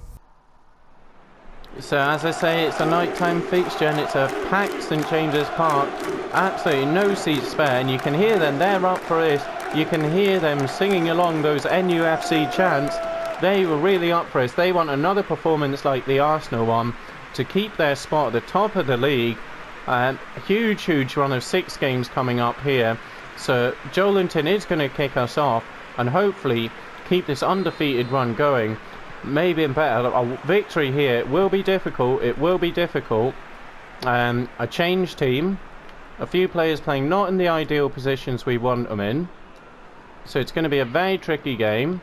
So as I say, it's a nighttime fixture and it's a packed St James's Park. Absolutely no seats spare, and you can hear them, they're up for this. You can hear them singing along those NUFC chants. They were really up for this. They want another performance like the Arsenal one to keep their spot at the top of the league. A huge run of 6 games coming up here. So Joelinton is going to kick us off and hopefully keep this undefeated run going. Maybe in better, a victory here will be difficult. It will be difficult. A changed team, a few players playing not in the ideal positions we want them in. So it's going to be a very tricky game.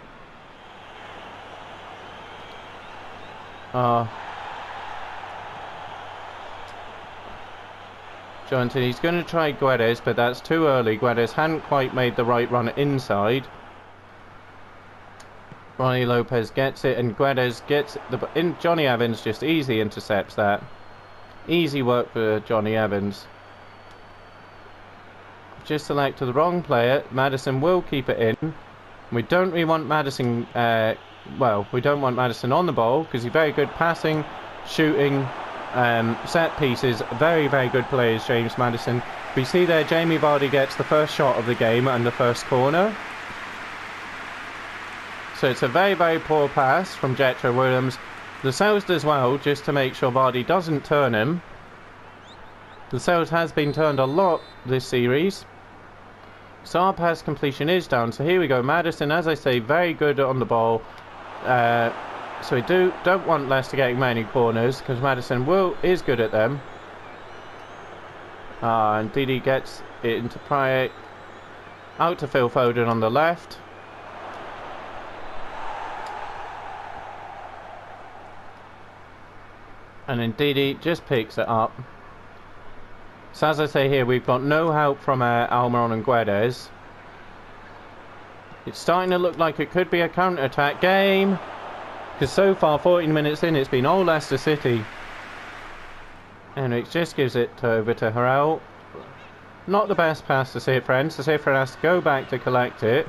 Joelinton, he's going to try Guedes, but that's too early. Guedes hadn't quite made the right run inside. Ronnie Lopez gets it, and Guedes gets the Johnny Evans just easy intercepts that. Easy work for Johnny Evans. Just selected the wrong player. Maddison will keep it in. We don't really want Maddison. Well, we don't want Maddison on the ball because he's very good passing, shooting, set pieces. Very good players, James Maddison. We see there Jamie Vardy gets the first shot of the game and the first corner. So it's a very poor pass from Jetro Williams. Lascelles does well just to make sure Vardy doesn't turn him. Lascelles has been turned a lot this series. So our pass completion is down. So here we go. Maddison, as I say, very good on the ball. So we don't want Leicester getting many corners because Maddison is good at them. And Didi gets it into Pryor. Out to Phil Foden on the left. And then Didi just picks it up. So as I say here, we've got no help from Almiron and Guedes. It's starting to look like it could be a counter-attack game. Because so far, 14 minutes in, it's been all Leicester City. And it just gives it over to Harrell. Not the best pass to Cifren. So Cifren has to go back to collect it.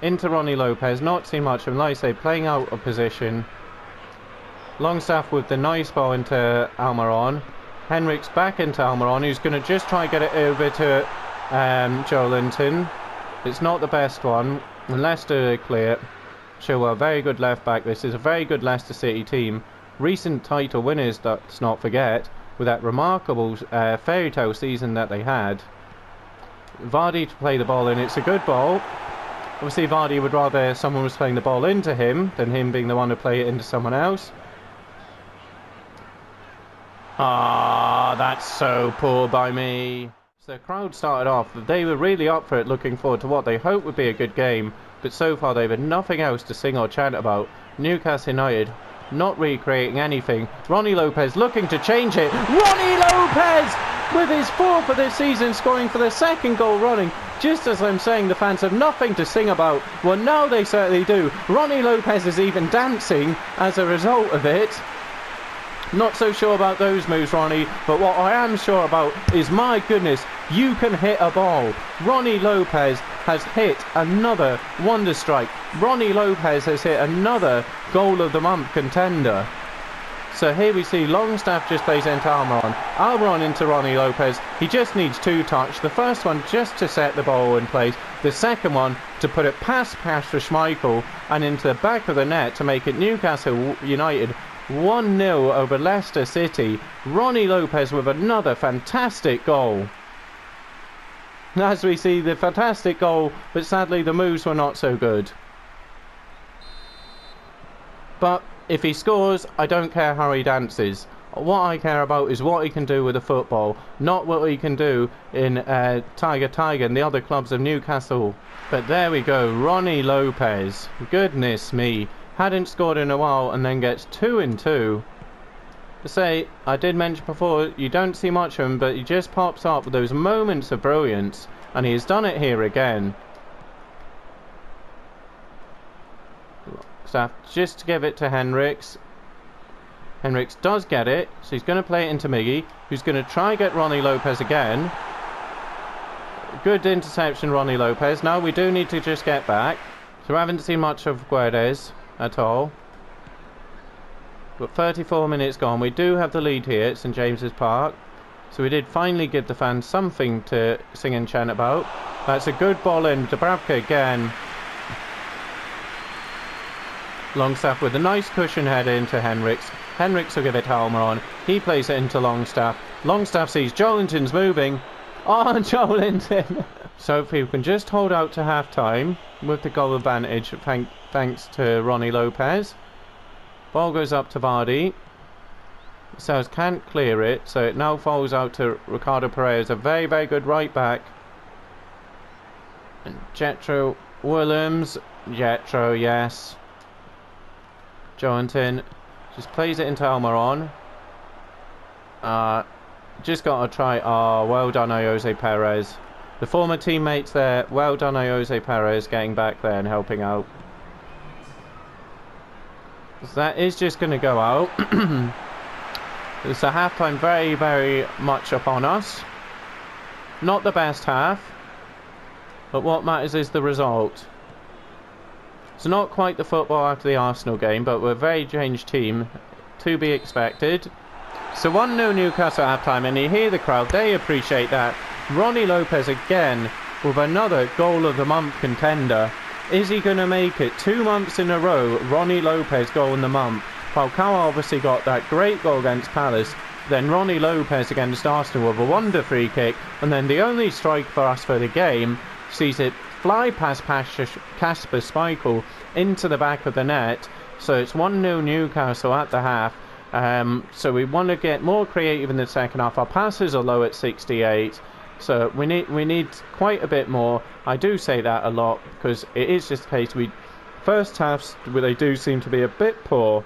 Into Ronnie Lopez. Not seen much of him. Like I say, playing out of position. Longstaff with the nice ball into Almiron. Henriks back into Almiron, who's going to just try and get it over to Joelinton. It's not the best one. And Leicester clear. Chilwell, very good left back. This is a very good Leicester City team. Recent title winners, let's not forget, with that remarkable fairy tale season that they had. Vardy to play the ball in. It's a good ball. Obviously Vardy would rather someone was playing the ball into him than him being the one to play it into someone else. That's so poor by me. So the crowd started off. They were really up for it, looking forward to what they hope would be a good game. But so far they've had nothing else to sing or chant about. Newcastle United not recreating anything. Ronnie Lopez looking to change it. Ronnie Lopez with his 4th of this season, scoring for the 2nd goal running. just as I'm saying the fans have nothing to sing about, well, now they certainly do. Ronnie Lopez is even dancing as a result of it. Not so sure about those moves, Ronnie, but what I am sure about is, my goodness, you can hit a ball. Ronnie Lopez has hit another wonder strike. Ronnie Lopez has hit another goal of the month contender. So here we see Longstaff just plays into Almiron. Almiron into Ronnie Lopez. He just needs 2 touch. The first one just to set the ball in place. The second one to put it past Kasper Schmeichel and into the back of the net to make it Newcastle United 1-0 over Leicester City. Ronnie Lopez with another fantastic goal. As we see, the fantastic goal, but sadly the moves were not so good. But if he scores, I don't care how he dances. What I care about is what he can do with the football, not what he can do in Tiger and the other clubs of Newcastle. But there we go, Ronnie Lopez. Goodness me. Hadn't scored in a while and then gets 2 in 2. To say, I did mention before, you don't see much of him, but he just pops up with those moments of brilliance, and he's done it here again. So just to give it to Henriks. Henriks does get it, so he's going to play it into Miggy, who's going to try get Ronnie Lopez again. Good interception, Ronnie Lopez. Now we do need to just get back. So we haven't seen much of Guedes at all. But 34 minutes gone. We do have the lead here at St James's Park. So we did finally give the fans something to sing and chant about. That's a good ball in. Dubravka again. Longstaff with a nice cushion header into Henriks. Henriks will give it to Almiron. He plays it into Longstaff. Longstaff sees Joelinton's moving. Oh, Joelinton! So if we can just hold out to half-time with the goal advantage, thanks to Ronnie Lopez. Ball goes up to Vardy. Sales can't clear it, so it now falls out to Ricardo Pereira, a very, very good right back. And Jetro Williams. Jetro, yes. Joelinton just plays it into Almiron. Just got to try. Oh, well done, Jose Perez. The former teammates there. Well done, Jose Perez, getting back there and helping out. So that is just going to go out. It's a half-time very, very much upon us. Not the best half, but what matters is the result. It's not quite the football after the Arsenal game, but we're a very changed team, to be expected. So 1-0 Newcastle at half-time, and you hear the crowd, they appreciate that. Ronnie Lopez again with another goal of the month contender. Is he going to make it 2 months in a row? Ronnie Lopez goal in the month. Falcao obviously got that great goal against Palace. Then Ronnie Lopez against Arsenal with a wonder free kick. And then the only strike for us for the game sees it fly past Kasper Schmeichel into the back of the net. So it's 1-0 Newcastle at the half. So we want to get more creative in the second half. Our passes are low at 68. So we need quite a bit more. I do say that a lot because it is just the case. First halves where they do seem to be a bit poor.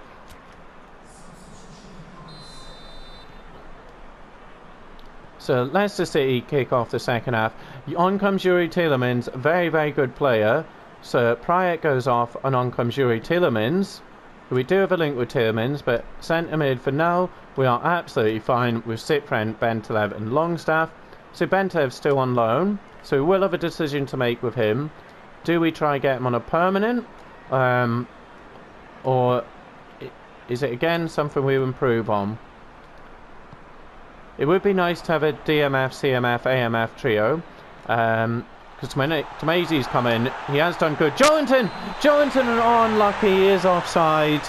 So Leicester City kick off the second half. On comes Yuri Tielemans, very, very good player. So Prayet goes off and on comes Yuri Tielemans. We do have a link with Tielemans, but centre mid for now, we are absolutely fine with Cyprian, Bentaleb and Longstaff. So Bentaleb's still on loan, so we will have a decision to make with him. Do we try and get him on a permanent? Or is it again something we improve on? It would be nice to have a DMF, CMF, AMF trio. Because Tomazi's come in. He has done good. Joelinton unlucky. He is offside.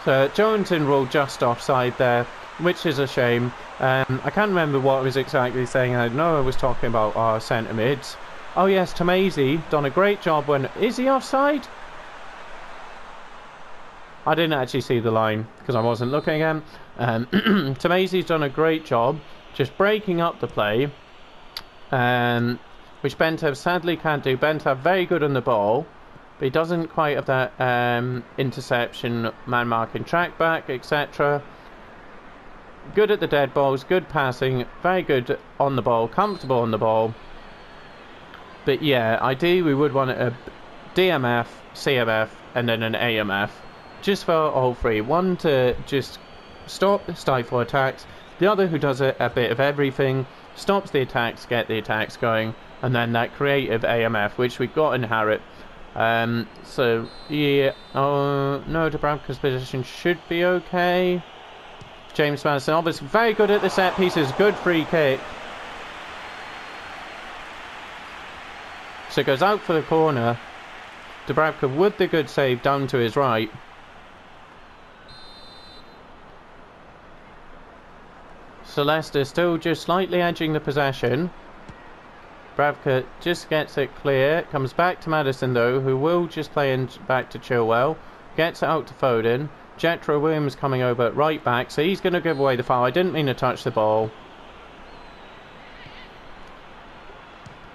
So Joelinton ruled just offside there, which is a shame. I can't remember what I was exactly saying. I know I was talking about our centre mids. Oh yes, Tomazi done a great job when... Is he offside? I didn't actually see the line because I wasn't looking again. Tomazi's done a great job just breaking up the play, which Bentev sadly can't do. Bentev very good on the ball, but he doesn't quite have that interception, man marking, track back, etc. good at the dead balls, good passing, very good on the ball, comfortable on the ball. But yeah, ideally we would want a DMF, CMF, and then an AMF. Just for all three. One to just stifle attacks. The other who does a bit of everything, stops the attacks, get the attacks going. And then that creative AMF, which we've got in Harrop. So, yeah. Oh, no, Dubravka's position should be okay. James Maddison, obviously very good at the set pieces. Good free kick. So it goes out for the corner. Dubravka with the good save down to his right. So Leicester still just slightly edging the possession. Dubravka just gets it clear. Comes back to Maddison though, who will just play in back to Chilwell. Gets it out to Foden. Jetro Williams coming over at right back, so he's going to give away the foul. I didn't mean to touch the ball.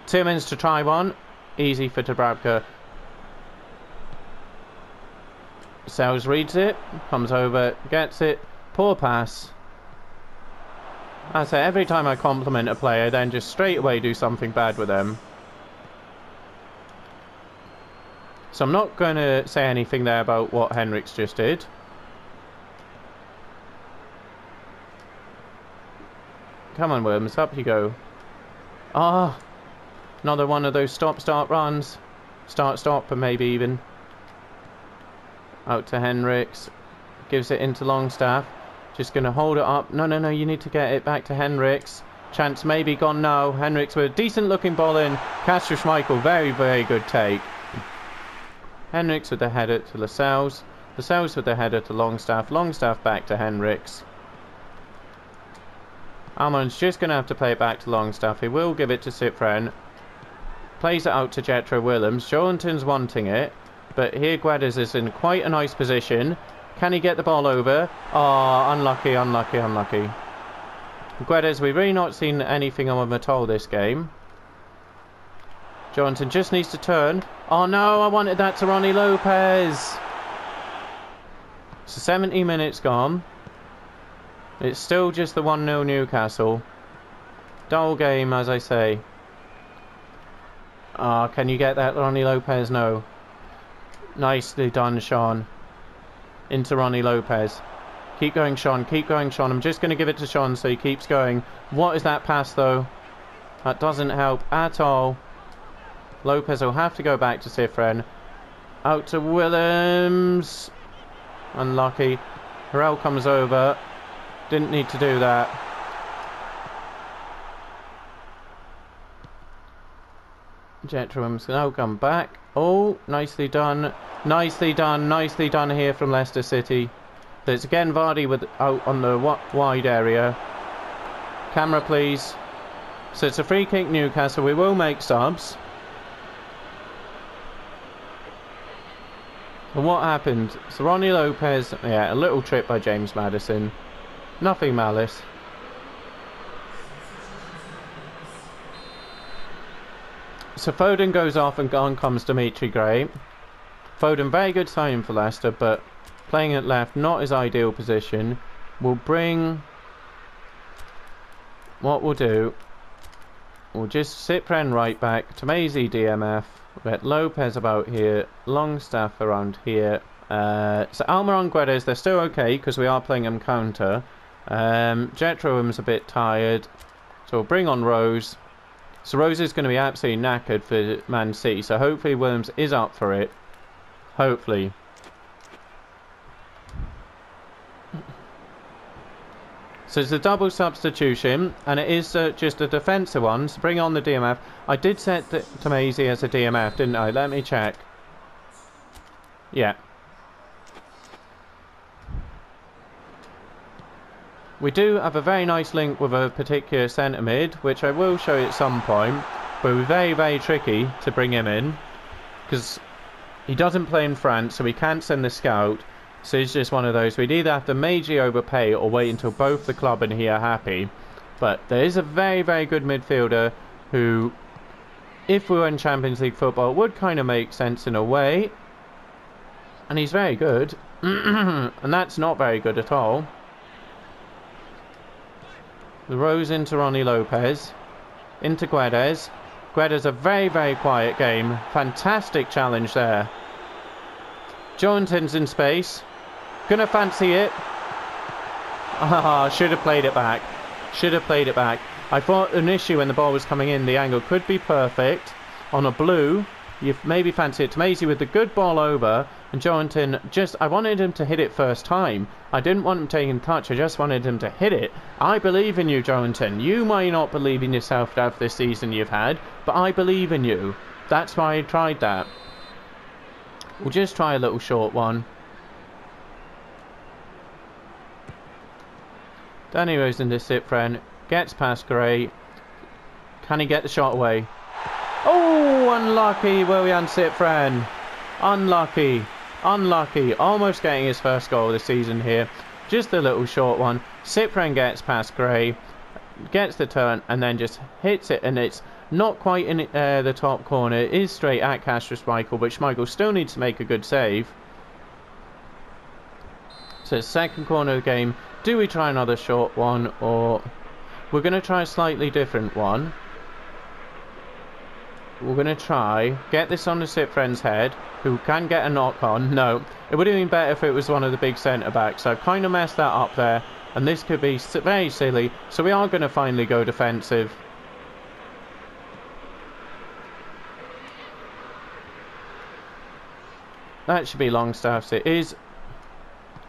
2 minutes to try one. Easy for Dubravka. Sells reads it, comes over, gets it. Poor pass. I say every time I compliment a player, then just straight away do something bad with them. So I'm not going to say anything there about what Henriks just did. Come on, Williams, up you go. Ah, another one of those stop-start runs. Start-stop, and maybe even. Out to Henriks. Gives it into Longstaff. Just going to hold it up. No, you need to get it back to Henriks. Chance maybe gone now. Henriks with a decent-looking ball in. Kasper Schmeichel, very, very good take. Henriks with the header to Lascelles. Lascelles with the header to Longstaff. Longstaff back to Henriks. Almond's just going to have to play it back to Longstaff. He will give it to Cypren. Plays it out to Jetro Willems. Joelinton's wanting it. But here Guedes is in quite a nice position. Can he get the ball over? Oh, unlucky. Guedes, we've really not seen anything of him at all this game. Joelinton just needs to turn. Oh no, I wanted that to Ronnie Lopez. So 70 minutes gone. It's still just the 1-0 Newcastle. Dull game, as I say. Ah, can you get that, Ronnie Lopez? No. Nicely done, Sean. Into Ronnie Lopez. Keep going, Sean. I'm just going to give it to Sean so he keeps going. What is that pass, though? That doesn't help at all. Lopez will have to go back to Cypren. Out to Willems. Unlucky. Harrell comes over. Didn't need to do that. Jetram's now come back. Oh, nicely done. Nicely done here from Leicester City. There's again Vardy with out on the wide area. Camera, please. So it's a free kick, Newcastle. We will make subs. And what happened? So Ronnie Lopez, yeah, a little trip by James Maddison. Nothing malice. So Foden goes off and on comes Dimitri Gray. Foden, very good signing for Leicester, but playing at left, not his ideal position. We'll bring... What we'll do, we'll just Cypren right back, Tomasi DMF, we'll get Lopez about here, Longstaff around here. So Almiron, Guedes, they're still okay because we are playing them counter. Jetro a bit tired, so we'll bring on Rose. So Rose is going to be absolutely knackered for Man City, so hopefully Williams is up for it. Hopefully. So it's a double substitution, and it is just a defensive one, so bring on the DMF. I did set Tomasi as a DMF, didn't I? Let me check. Yeah. We do have a very nice link with a particular centre mid, which I will show you at some point, but we're very, very tricky to bring him in, because he doesn't play in France, so we can't send the scout. So it's just one of those, we'd either have to majorly overpay or wait until both the club and he are happy. But there is a very, very good midfielder who, if we were in Champions League football, would kind of make sense in a way. And he's very good. And that's not very good at all. The Rose into Ronnie Lopez. Into Guedes. Guedes, a very, very quiet game. Fantastic challenge there. Joelinton's in space. Gonna fancy it. Ah, should have played it back. Should have played it back. I thought an issue when the ball was coming in. The angle could be perfect. On a blue, you maybe fancy it to Maisie with the good ball over. And Joelinton I wanted him to hit it first time. I didn't want him taking touch. I just wanted him to hit it. I believe in you, Joelinton. You might not believe in yourself after this season you've had, but I believe in you. That's why I tried that. We'll just try a little short one. Danny Rose into Cyprian. Gets past Gray. Can he get the shot away? Oh, unlucky Willian Cyprian. Unlucky. Unlucky. Almost getting his first goal of the season here. Just a little short one. Cyprian gets past Gray. Gets the turn and then just hits it. And it's not quite in the top corner. It is straight at Kasper Schmeichel. But Schmeichel still needs to make a good save. So second corner of the game. Do we try another short one? Or we're going to try a slightly different one. We're going to try get this on the Cyprian's head, who can get a knock on. No, it would have been better if it was one of the big centre backs. So I've kind of messed that up there, and this could be very silly. So we are going to finally go defensive. That should be Longstaff's. It is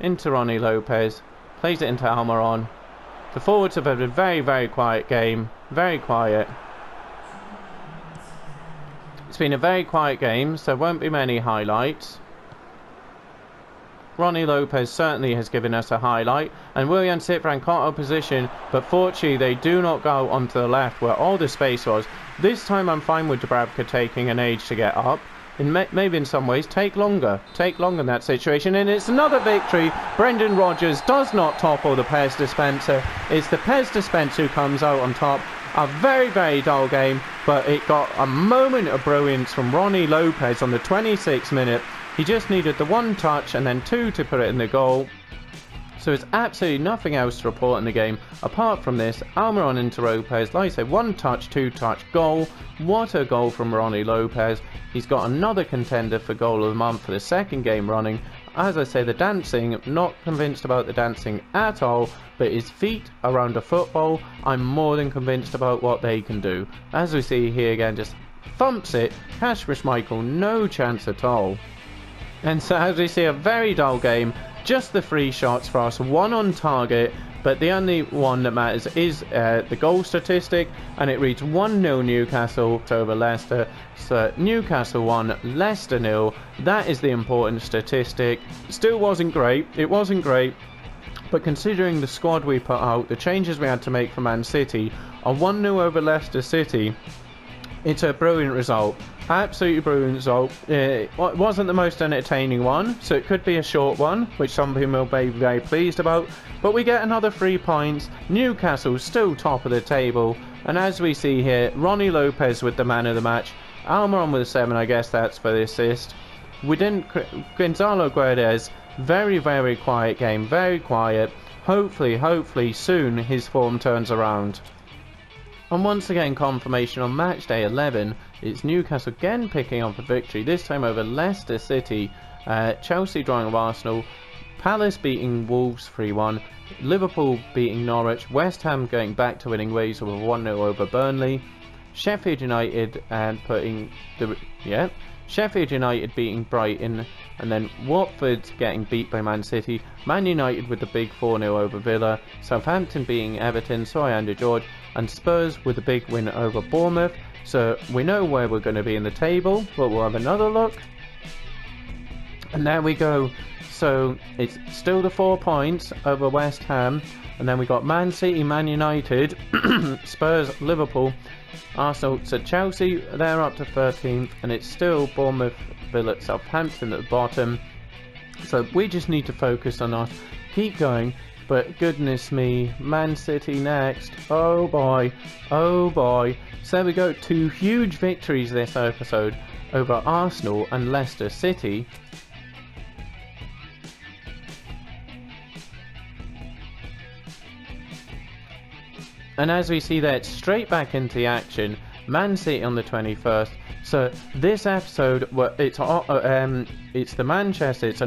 into Ronnie Lopez. Plays it into Almiron. The forwards have had a very, very quiet game. Very quiet. It's been a very quiet game, so there won't be many highlights. Ronnie Lopez certainly has given us a highlight, and Willian Cyprian caught up position, but fortunately they do not go onto the left where all the space was. This time I'm fine with Dubravka taking an age to get up. And maybe in some ways take longer in that situation, and it's another victory. Brendan Rodgers does not topple the PES dispenser. It's the PES dispenser who comes out on top. A very, very dull game, but it got a moment of brilliance from Ronnie Lopez on the 26th minute. He just needed the one touch and then two to put it in the goal. So there's absolutely nothing else to report in the game apart from this. Almiron into Lopez, like I say, one touch, two touch goal. What a goal from Ronnie Lopez. He's got another contender for goal of the month for the second game running. As I say, the dancing, not convinced about the dancing at all, but his feet around a football, I'm more than convinced about what they can do. As we see here again, just thumps it. Kasper Schmeichel, no chance at all. And so as we see, a very dull game. Just the 3 shots for us, 1 on target, but the only one that matters is the goal statistic, and it reads 1-0 Newcastle over Leicester. So Newcastle 1, Leicester 0. That is the important statistic. Still wasn't great, but considering the squad we put out, the changes we had to make for Man City, a 1-0 over Leicester City, it's a brilliant result. Absolutely brilliant result. It wasn't the most entertaining one, so it could be a short one, which some people will be very pleased about. But we get another 3 points. Newcastle still top of the table. And as we see here, Ronnie Lopez with the man of the match. Almiron with a 7, I guess that's for the assist. We didn't... Gonzalo Guedes, very, very quiet game. Very quiet. Hopefully soon his form turns around. And once again, confirmation on match day 11, it's Newcastle again picking up a victory, this time over Leicester City, Chelsea drawing of Arsenal, Palace beating Wolves 3-1, Liverpool beating Norwich, West Ham going back to winning ways with a 1-0 over Burnley, Sheffield United Sheffield United beating Brighton, and then Watford getting beat by Man City, Man United with the big 4-0 over Villa, Southampton beating Everton, sorry Andy George, and Spurs with a big win over Bournemouth. So we know where we're going to be in the table, but we'll have another look. And there we go. So it's still the 4 points over West Ham, and then we got Man City, Man United, Spurs, Liverpool, Arsenal. So Chelsea, they're up to 13th, and it's still Bournemouth, Villa, Southampton at the bottom. So we just need to focus on us, keep going. But goodness me, Man City next. Oh boy, oh boy. So there we go, 2 huge victories this episode over Arsenal and Leicester City. And as we see there, it's straight back into the action. Man City on the 21st. So this episode, it's an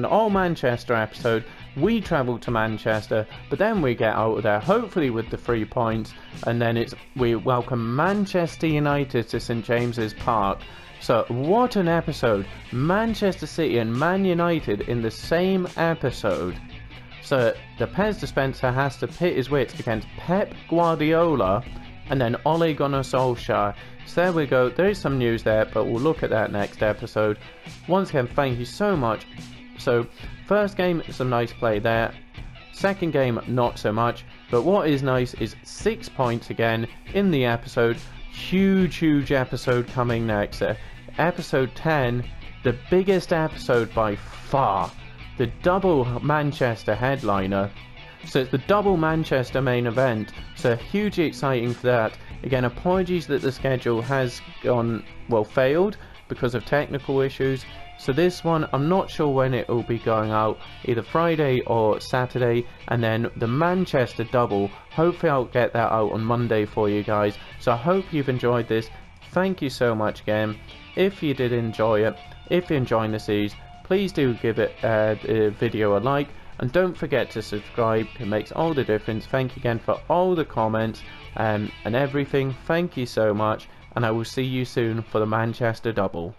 all Manchester episode. We travel to Manchester, but then we get out of there, hopefully with the 3 points, and then we welcome Manchester United to St James's Park. So what an episode! Manchester City and Man United in the same episode. So the PES dispenser has to pit his wits against Pep Guardiola and then Ole Gunnar Solskjaer. So there we go, there is some news there, but we'll look at that next episode. Once again, thank you so much. So first game, some nice play there. Second game, not so much. But what is nice is 6 points again in the episode. Huge episode coming next. Episode 10, the biggest episode by far. The double Manchester headliner. So it's the double Manchester main event. So hugely exciting for that. Again, apologies that the schedule has failed because of technical issues. So this one, I'm not sure when it will be going out, either Friday or Saturday, and then the Manchester double, hopefully I'll get that out on Monday for you guys. So I hope you've enjoyed this. Thank you so much again. If you did enjoy it, if you're enjoying the series, please do give it the video a like, and don't forget to subscribe. It makes all the difference. Thank you again for all the comments and everything. Thank you so much, and I will see you soon for the Manchester double.